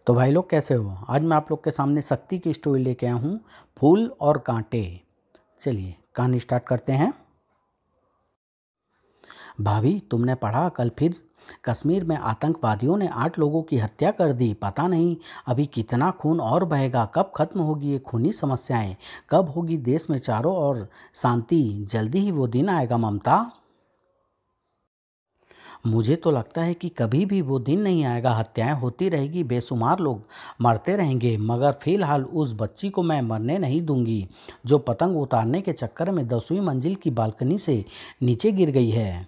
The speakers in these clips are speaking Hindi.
तो भाई लोग कैसे हो। आज मैं आप लोग के सामने शक्ति की स्टोरी लेके आया हूँ, फूल और कांटे। चलिए कहानी स्टार्ट करते हैं। भाभी, तुमने पढ़ा कल फिर कश्मीर में आतंकवादियों ने 8 लोगों की हत्या कर दी। पता नहीं अभी कितना खून और बहेगा। कब खत्म होगी ये खूनी समस्याएं? कब होगी देश में चारों ओर शांति? जल्दी ही वो दिन आएगा ममता। मुझे तो लगता है कि कभी भी वो दिन नहीं आएगा। हत्याएं होती रहेगी, बेशुमार लोग मरते रहेंगे, मगर फिलहाल उस बच्ची को मैं मरने नहीं दूंगी जो पतंग उतारने के चक्कर में 10वीं मंजिल की बालकनी से नीचे गिर गई है।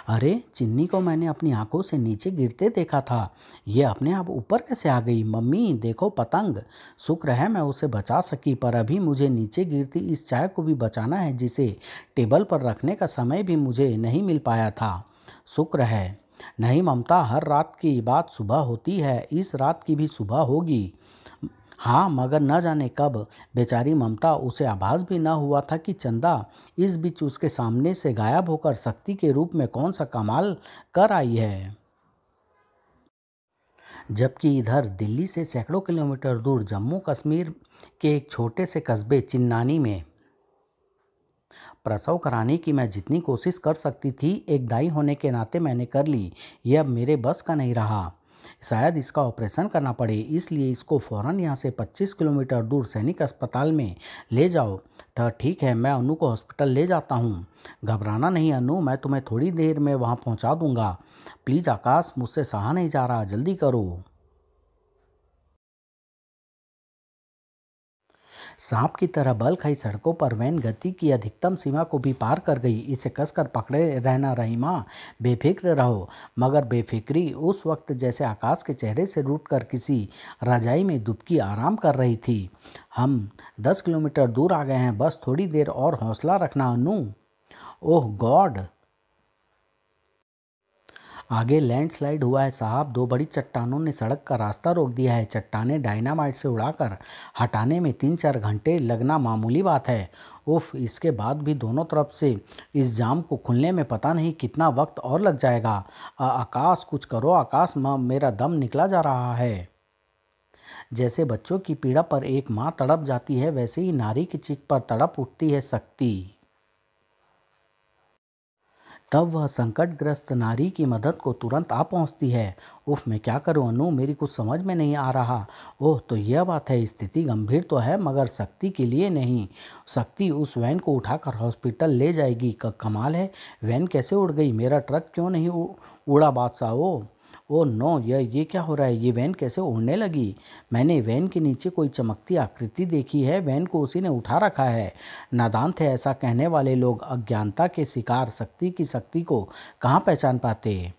अरे, चिन्नी को मैंने अपनी आंखों से नीचे गिरते देखा था। ये अपने आप ऊपर कैसे आ गई? मम्मी देखो पतंग। शुक्र है मैं उसे बचा सकी, पर अभी मुझे नीचे गिरती इस चाय को भी बचाना है जिसे टेबल पर रखने का समय भी मुझे नहीं मिल पाया था। शुक्र है। नहीं ममता, हर रात की बात सुबह होती है, इस रात की भी सुबह होगी। हाँ, मगर न जाने कब बेचारी ममता, उसे आभास भी न हुआ था कि चंदा इस बीच उसके सामने से गायब होकर शक्ति के रूप में कौन सा कमाल कर आई है। जबकि इधर दिल्ली से सैकड़ों किलोमीटर दूर जम्मू कश्मीर के एक छोटे से कस्बे चिन्नानी में प्रसव कराने की मैं जितनी कोशिश कर सकती थी, एक दाई होने के नाते मैंने कर ली। यह अब मेरे बस का नहीं रहा। शायद इसका ऑपरेशन करना पड़े, इसलिए इसको फ़ौरन यहाँ से 25 किलोमीटर दूर सैनिक अस्पताल में ले जाओ। ठीक है, मैं अनु को हॉस्पिटल ले जाता हूँ। घबराना नहीं अनु, मैं तुम्हें थोड़ी देर में वहाँ पहुँचा दूँगा। प्लीज़ आकाश, मुझसे सहा नहीं जा रहा, जल्दी करो। सांप की तरह बल खाई सड़कों पर वैन गति की अधिकतम सीमा को भी पार कर गई। इसे कसकर पकड़े रहना रहीमा, बेफिक्र रहो। मगर बेफिक्री उस वक्त जैसे आकाश के चेहरे से रूठकर किसी रजाई में दुबकी आराम कर रही थी। हम 10 किलोमीटर दूर आ गए हैं, बस थोड़ी देर और हौसला रखना अनु। ओह गॉड, आगे लैंडस्लाइड हुआ है साहब। 2 बड़ी चट्टानों ने सड़क का रास्ता रोक दिया है। चट्टानें डायनामाइट से उड़ाकर हटाने में 3-4 घंटे लगना मामूली बात है। उफ, इसके बाद भी दोनों तरफ से इस जाम को खुलने में पता नहीं कितना वक्त और लग जाएगा। आकाश, कुछ करो आकाश, मेरा दम निकला जा रहा है। जैसे बच्चों की पीड़ा पर एक माँ तड़प जाती है, वैसे ही नारी की चीख पर तड़प उठती है शक्ति। तब वह संकटग्रस्त नारी की मदद को तुरंत आ पहुंचती है। उफ, मैं क्या करूं अनु, मेरी कुछ समझ में नहीं आ रहा। ओह, तो यह बात है, स्थिति गंभीर तो है मगर शक्ति के लिए नहीं। शक्ति उस वैन को उठाकर हॉस्पिटल ले जाएगी। कमाल है, वैन कैसे उड़ गई? मेरा ट्रक क्यों नहीं उड़ा बादशाह? ओह नो, ये क्या हो रहा है? ये वैन कैसे उड़ने लगी? मैंने वैन के नीचे कोई चमकती आकृति देखी है। वैन को उसी ने उठा रखा है। नादान थे ऐसा कहने वाले लोग। अज्ञानता के शिकार शक्ति की शक्ति को कहाँ पहचान पाते।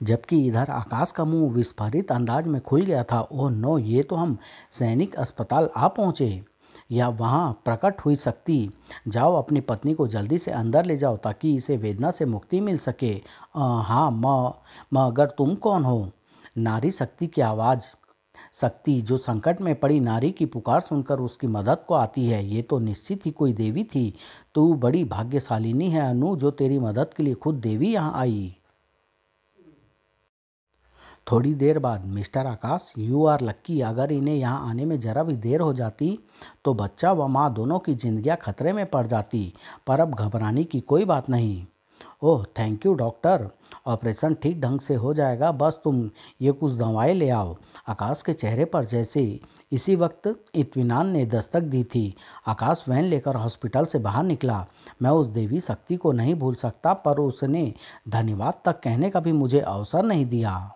जबकि इधर आकाश का मुंह विस्फारित अंदाज में खुल गया था। ओह नो, ये तो हम सैनिक अस्पताल आ पहुँचे। या वहाँ प्रकट हुई शक्ति। जाओ, अपनी पत्नी को जल्दी से अंदर ले जाओ ताकि इसे वेदना से मुक्ति मिल सके। हाँ, मगर तुम कौन हो? नारी शक्ति की आवाज़। शक्ति, जो संकट में पड़ी नारी की पुकार सुनकर उसकी मदद को आती है। ये तो निश्चित ही कोई देवी थी। तू बड़ी भाग्यशालिनी है अनु, जो तेरी मदद के लिए खुद देवी यहाँ आई। थोड़ी देर बाद, मिस्टर आकाश, यू आर लक्की। अगर इन्हें यहाँ आने में ज़रा भी देर हो जाती तो बच्चा व माँ दोनों की जिंदगियाँ खतरे में पड़ जाती। पर अब घबराने की कोई बात नहीं। Oh thank you doctor, operation ठीक ढंग से हो जाएगा, बस तुम ये कुछ दवाएं ले आओ। आकाश के चेहरे पर जैसे इसी वक्त इत्मीनान ने दस्तक दी थी। आकाश वैन लेकर हॉस्पिटल से बाहर निकला। मैं उस देवी शक्ति को नहीं भूल सकता, पर उसने धन्यवाद तक कहने का भी मुझे अवसर नहीं दिया।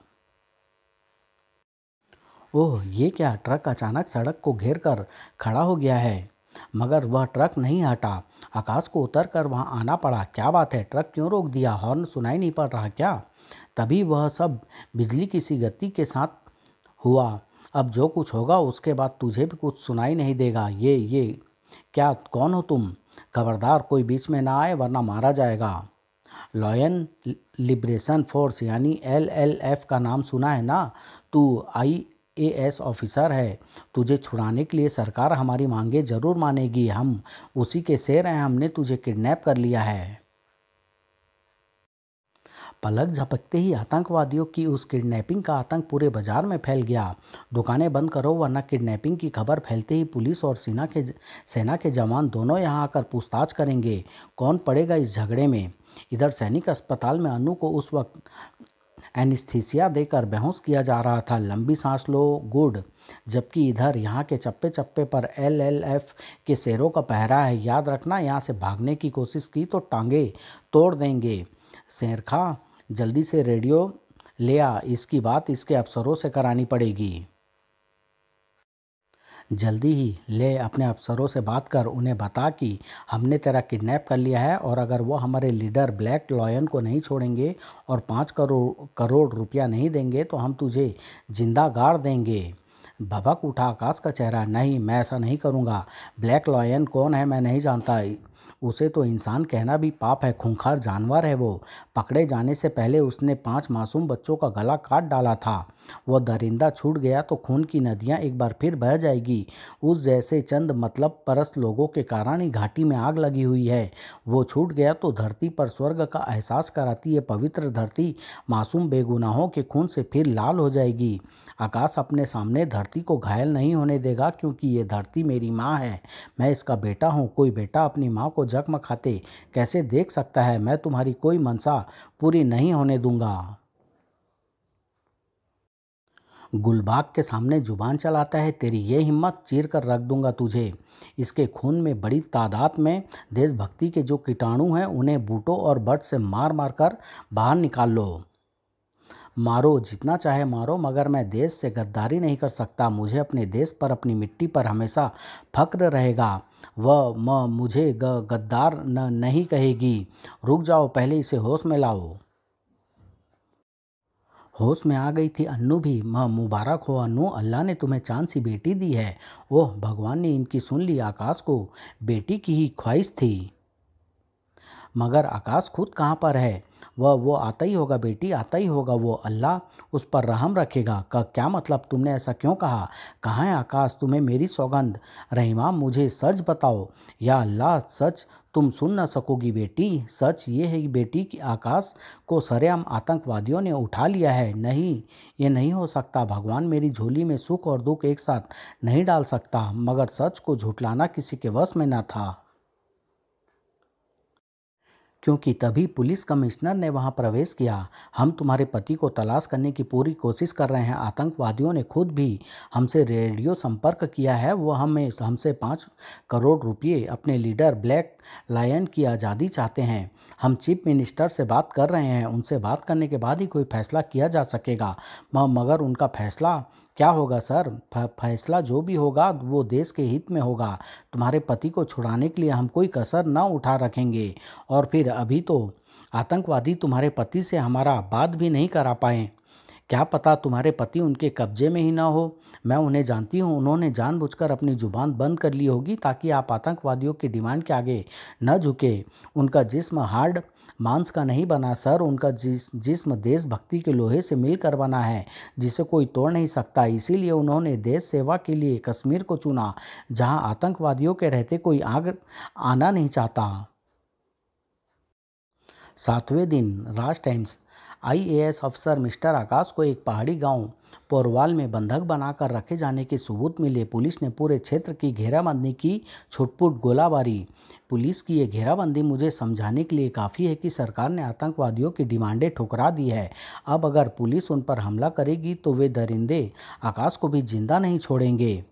ओह, ये क्या? ट्रक अचानक सड़क को घेर कर खड़ा हो गया है। मगर वह ट्रक नहीं हटा। आकाश को उतर कर वहाँ आना पड़ा। क्या बात है, ट्रक क्यों रोक दिया? हॉर्न सुनाई नहीं पड़ रहा क्या? तभी वह सब बिजली की सी गति के साथ हुआ। अब जो कुछ होगा उसके बाद तुझे भी कुछ सुनाई नहीं देगा। ये क्या, कौन हो तुम? खबरदार कोई बीच में ना आए वरना मारा जाएगा। लॉयन लिबरेशन फोर्स यानी LLF का नाम सुना है ना? तू IAS ऑफिसर है। तुझे छुड़ाने के लिए सरकार हमारी मांगे जरूर मानेगी। हम उसी के शेर हैं। हमने तुझे किडनैप कर लिया है। पलक झपकते ही आतंकवादियों की उस किडनैपिंग का आतंक पूरे बाजार में फैल गया। दुकानें बंद करो वरना किडनैपिंग की खबर फैलते ही पुलिस और सेना के जवान दोनों यहां आकर पूछताछ करेंगे। कौन पड़ेगा इस झगड़े में। इधर सैनिक अस्पताल में अनु को उस वक्त एनेस्थीसिया देकर बेहोश किया जा रहा था। लंबी सांस लो गुड। जबकि इधर यहाँ के चप्पे चप्पे पर एलएलएफ के शेरों का पहरा है। याद रखना, यहाँ से भागने की कोशिश की तो टांगे तोड़ देंगे। शेर खा, जल्दी से रेडियो ले आ, इसकी बात इसके अफसरों से करानी पड़ेगी। जल्दी ही ले अपने अफसरों से बात कर उन्हें बता कि हमने तेरा किडनैप कर लिया है और अगर वो हमारे लीडर ब्लैक लॉयन को नहीं छोड़ेंगे और 5 करोड़ रुपया नहीं देंगे तो हम तुझे जिंदा गाड़ देंगे। भभक उठा आकाश का चेहरा। नहीं, मैं ऐसा नहीं करूँगा। ब्लैक लॉयन कौन है मैं नहीं जानता। उसे तो इंसान कहना भी पाप है। खूंखार जानवर है वो। पकड़े जाने से पहले उसने 5 मासूम बच्चों का गला काट डाला था। वो दरिंदा छूट गया तो खून की नदियां एक बार फिर बह जाएगी। उस जैसे चंद मतलब परस्त लोगों के कारण ही घाटी में आग लगी हुई है। वो छूट गया तो धरती पर स्वर्ग का एहसास कराती है पवित्र धरती मासूम बेगुनाहों के खून से फिर लाल हो जाएगी। आकाश अपने सामने धरती को घायल नहीं होने देगा क्योंकि ये धरती मेरी माँ है। मैं इसका बेटा हूँ। कोई बेटा अपनी माँ को जख्म खाते कैसे देख सकता है। मैं तुम्हारी कोई मनसा पूरी नहीं होने दूंगा। गुलबाग के सामने जुबान चलाता है। तेरी ये हिम्मत, चीर कर रख दूंगा तुझे। इसके खून में बड़ी तादाद में देशभक्ति के जो कीटाणु हैं उन्हें बूटों और बट से मार मार कर बाहर निकाल लो। मारो, जितना चाहे मारो, मगर मैं देश से गद्दारी नहीं कर सकता। मुझे अपने देश पर, अपनी मिट्टी पर हमेशा फक्र रहेगा। वह मुझे गद्दार नहीं कहेगी। रुक जाओ, पहले इसे होश में लाओ। होश में आ गई थी अन्नू भी। मुबारक हो अन्नू, अल्लाह ने तुम्हें चांद सी बेटी दी है। ओह, भगवान ने इनकी सुन ली। आकाश को बेटी की ही ख्वाहिश थी। मगर आकाश खुद कहाँ पर है। वो आता ही होगा बेटी, आता ही होगा। वो अल्लाह उस पर रहम रखेगा। का क्या मतलब, तुमने ऐसा क्यों कहा। कहाँ है आकाश, तुम्हें मेरी सौगंध। रहीमा, मुझे सच बताओ। या अल्लाह, सच तुम सुन न सकोगी बेटी। सच ये है कि बेटी की आकाश को सरेआम आतंकवादियों ने उठा लिया है। नहीं, ये नहीं हो सकता। भगवान मेरी झोली में सुख और दुख एक साथ नहीं डाल सकता। मगर सच को झुठलाना किसी के वश में न था, क्योंकि तभी पुलिस कमिश्नर ने वहां प्रवेश किया। हम तुम्हारे पति को तलाश करने की पूरी कोशिश कर रहे हैं। आतंकवादियों ने खुद भी हमसे रेडियो संपर्क किया है। वो हमसे 5 करोड़ रुपये, अपने लीडर ब्लैक लायन की आज़ादी चाहते हैं। हम चीफ मिनिस्टर से बात कर रहे हैं। उनसे बात करने के बाद ही कोई फैसला किया जा सकेगा। मगर उनका फैसला क्या होगा सर। फैसला जो भी होगा वो देश के हित में होगा। तुम्हारे पति को छुड़ाने के लिए हम कोई कसर न उठा रखेंगे। और फिर अभी तो आतंकवादी तुम्हारे पति से हमारा बात भी नहीं करा पाए। क्या पता तुम्हारे पति उनके कब्जे में ही ना हो। मैं उन्हें जानती हूँ। उन्होंने जानबूझकर अपनी जुबान बंद कर ली होगी ताकि आप आतंकवादियों की डिमांड के आगे न झुके। उनका जिस्म हार्ड मांस का नहीं बना सर। उनका जिस्म देशभक्ति के लोहे से मिलकर बना है जिसे कोई तोड़ नहीं सकता। इसीलिए उन्होंने देश सेवा के लिए कश्मीर को चुना, जहां आतंकवादियों के रहते कोई आग आना नहीं चाहता। 7वें दिन राज टाइम्स। आईएएस अफसर मिस्टर आकाश को एक पहाड़ी गांव पोरवाल में बंधक बनाकर रखे जाने के सबूत मिले। पुलिस ने पूरे क्षेत्र की घेराबंदी की। छुटपुट गोलाबारी। पुलिस की ये घेराबंदी मुझे समझाने के लिए काफ़ी है कि सरकार ने आतंकवादियों की डिमांडें ठुकरा दी है। अब अगर पुलिस उन पर हमला करेगी तो वे दरिंदे आकाश को भी जिंदा नहीं छोड़ेंगे।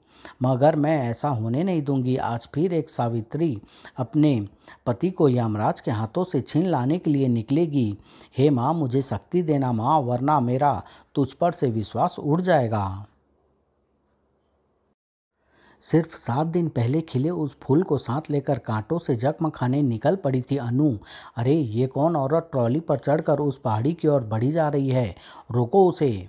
मगर मैं ऐसा होने नहीं दूंगी। आज फिर एक सावित्री अपने पति को यमराज के हाथों से छीन लाने के लिए निकलेगी। हे माँ, मुझे शक्ति देना माँ, वरना मेरा तुझ पर से विश्वास उड़ जाएगा। सिर्फ 7 दिन पहले खिले उस फूल को साथ लेकर कांटों से जख्म खाने निकल पड़ी थी अनु। अरे ये कौन औरत ट्रॉली पर चढ़कर उस पहाड़ी की ओर बढ़ी जा रही है। रोको उसे।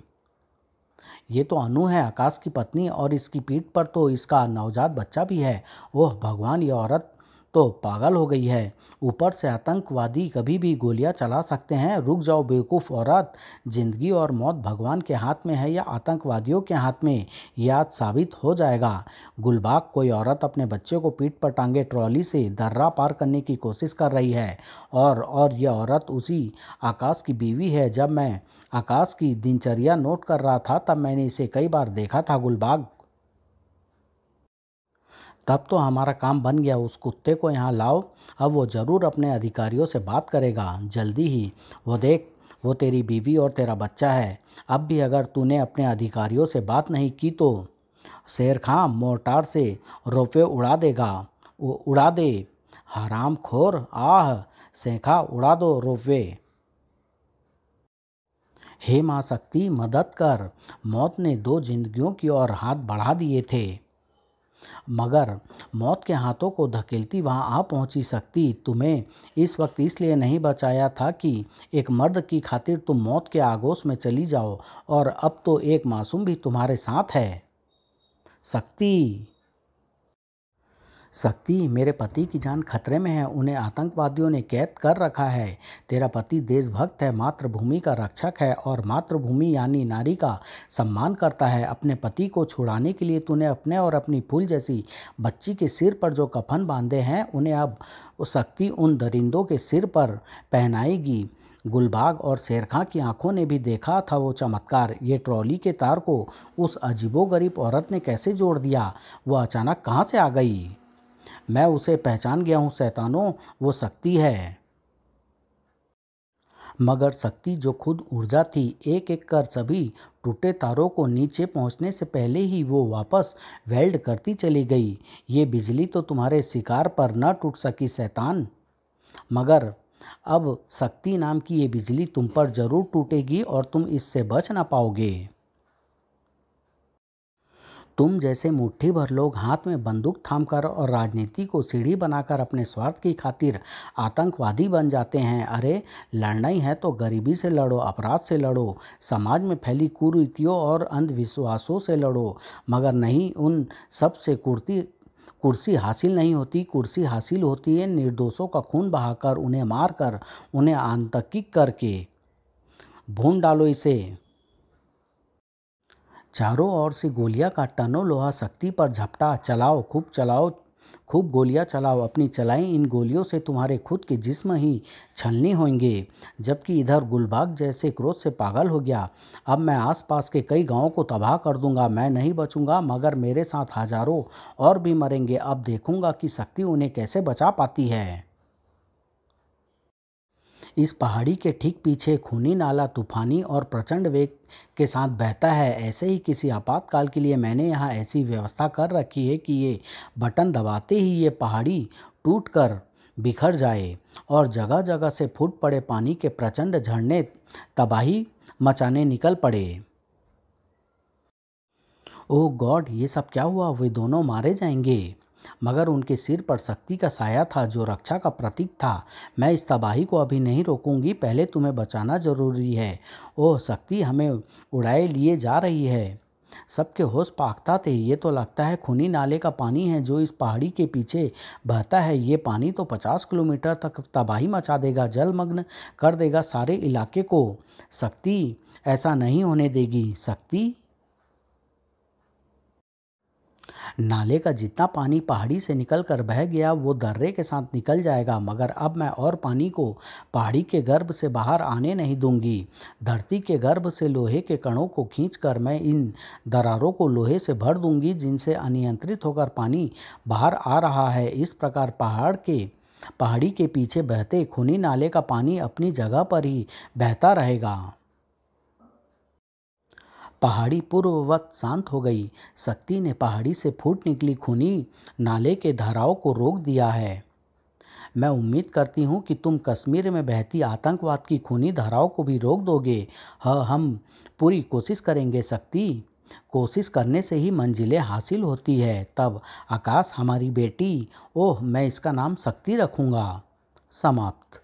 ये तो अनु है, आकाश की पत्नी, और इसकी पीठ पर तो इसका नवजात बच्चा भी है। ओह भगवान, ये औरत तो पागल हो गई है। ऊपर से आतंकवादी कभी भी गोलियां चला सकते हैं। रुक जाओ बेवकूफ़ औरत, जिंदगी और मौत भगवान के हाथ में है या आतंकवादियों के हाथ में, यह आज साबित हो जाएगा। गुलबाग, कोई औरत अपने बच्चे को पीठ पर टांगे ट्रॉली से दर्रा पार करने की कोशिश कर रही है और यह औरत उसी आकाश की बीवी है। जब मैं आकाश की दिनचर्या नोट कर रहा था तब मैंने इसे कई बार देखा था गुलबाग। तब तो हमारा काम बन गया। उस कुत्ते को यहाँ लाओ, अब वो ज़रूर अपने अधिकारियों से बात करेगा जल्दी ही। वो देख, वो तेरी बीवी और तेरा बच्चा है। अब भी अगर तूने अपने अधिकारियों से बात नहीं की तो शेर खां मोर्टार से रोपवे उड़ा देगा। उड़ा दे हराम खोर, आह सेखा, उड़ा दो रोपवे। हे माँ शक्ति, मदद कर। मौत ने 2 जिंदगियों की ओर हाथ बढ़ा दिए थे, मगर मौत के हाथों को धकेलती वहां आ पहुंची शक्ति। तुम्हें इस वक्त इसलिए नहीं बचाया था कि एक मर्द की खातिर तुम मौत के आगोश में चली जाओ, और अब तो एक मासूम भी तुम्हारे साथ है। शक्ति, शक्ति, मेरे पति की जान खतरे में है। उन्हें आतंकवादियों ने कैद कर रखा है। तेरा पति देशभक्त है, मातृभूमि का रक्षक है और मातृभूमि यानी नारी का सम्मान करता है। अपने पति को छुड़ाने के लिए तूने अपने और अपनी फूल जैसी बच्ची के सिर पर जो कफन बांधे हैं, उन्हें अब शक्ति उन दरिंदों के सिर पर पहनाएगी। गुलबाग और शेरखां की आंखों ने भी देखा था वो चमत्कार। ये ट्रॉली के तार को उस अजीबोगरीब औरत ने कैसे जोड़ दिया? वो अचानक कहाँ से आ गई? मैं उसे पहचान गया हूँ शैतानों, वो शक्ति है। मगर शक्ति जो खुद ऊर्जा थी, एक एक कर सभी टूटे तारों को नीचे पहुँचने से पहले ही वो वापस वेल्ड करती चली गई। ये बिजली तो तुम्हारे शिकार पर न टूट सकी शैतान, मगर अब शक्ति नाम की ये बिजली तुम पर जरूर टूटेगी और तुम इससे बच ना पाओगे। तुम जैसे मुट्ठी भर लोग हाथ में बंदूक थामकर और राजनीति को सीढ़ी बनाकर अपने स्वार्थ की खातिर आतंकवादी बन जाते हैं। अरे लड़ना ही है तो गरीबी से लड़ो, अपराध से लड़ो, समाज में फैली कुरीतियों और अंधविश्वासों से लड़ो, मगर नहीं, उन सब से कुर्सी हासिल नहीं होती। कुर्सी हासिल होती है निर्दोषों का खून बहाकर, उन्हें मारकर, उन्हें आतंकित करके। भून डालो इसे। चारों ओर से गोलियां का टनों लोहा शक्ति पर झपटा। चलाओ, खूब गोलियां चलाओ। अपनी चलाई इन गोलियों से तुम्हारे खुद के जिस्म ही छलनी होंगे। जबकि इधर गुलबाग जैसे क्रोध से पागल हो गया। अब मैं आसपास के कई गांवों को तबाह कर दूंगा। मैं नहीं बचूंगा, मगर मेरे साथ हजारों और भी मरेंगे। अब देखूंगा कि शक्ति उन्हें कैसे बचा पाती है। इस पहाड़ी के ठीक पीछे खूनी नाला तूफानी और प्रचंड वेग के साथ बहता है। ऐसे ही किसी आपातकाल के लिए मैंने यहाँ ऐसी व्यवस्था कर रखी है कि ये बटन दबाते ही ये पहाड़ी टूटकर बिखर जाए और जगह जगह से फूट पड़े पानी के प्रचंड झरने तबाही मचाने निकल पड़े। ओह गॉड, ये सब क्या हुआ? वे दोनों मारे जाएंगे। मगर उनके सिर पर शक्ति का साया था जो रक्षा का प्रतीक था। मैं इस तबाही को अभी नहीं रोकूंगी, पहले तुम्हें बचाना जरूरी है। ओह शक्ति हमें उड़ाए लिए जा रही है। सबके होश पाखता थे। ये तो लगता है खूनी नाले का पानी है जो इस पहाड़ी के पीछे बहता है। ये पानी तो 50 किलोमीटर तक तबाही मचा देगा, जलमग्न कर देगा सारे इलाके को। शक्ति ऐसा नहीं होने देगी। शक्ति, नाले का जितना पानी पहाड़ी से निकल कर बह गया वो दर्रे के साथ निकल जाएगा, मगर अब मैं और पानी को पहाड़ी के गर्भ से बाहर आने नहीं दूंगी। धरती के गर्भ से लोहे के कणों को खींचकर मैं इन दरारों को लोहे से भर दूंगी जिनसे अनियंत्रित होकर पानी बाहर आ रहा है। इस प्रकार पहाड़ी के पीछे बहते खूनी नाले का पानी अपनी जगह पर ही बहता रहेगा। पहाड़ी पूर्ववत शांत हो गई। शक्ति ने पहाड़ी से फूट निकली खूनी नाले के धाराओं को रोक दिया है। मैं उम्मीद करती हूँ कि तुम कश्मीर में बहती आतंकवाद की खूनी धाराओं को भी रोक दोगे। हाँ, हम पूरी कोशिश करेंगे शक्ति। कोशिश करने से ही मंजिलें हासिल होती है। तब आकाश हमारी बेटी, ओह मैं इसका नाम शक्ति रखूँगा। समाप्त।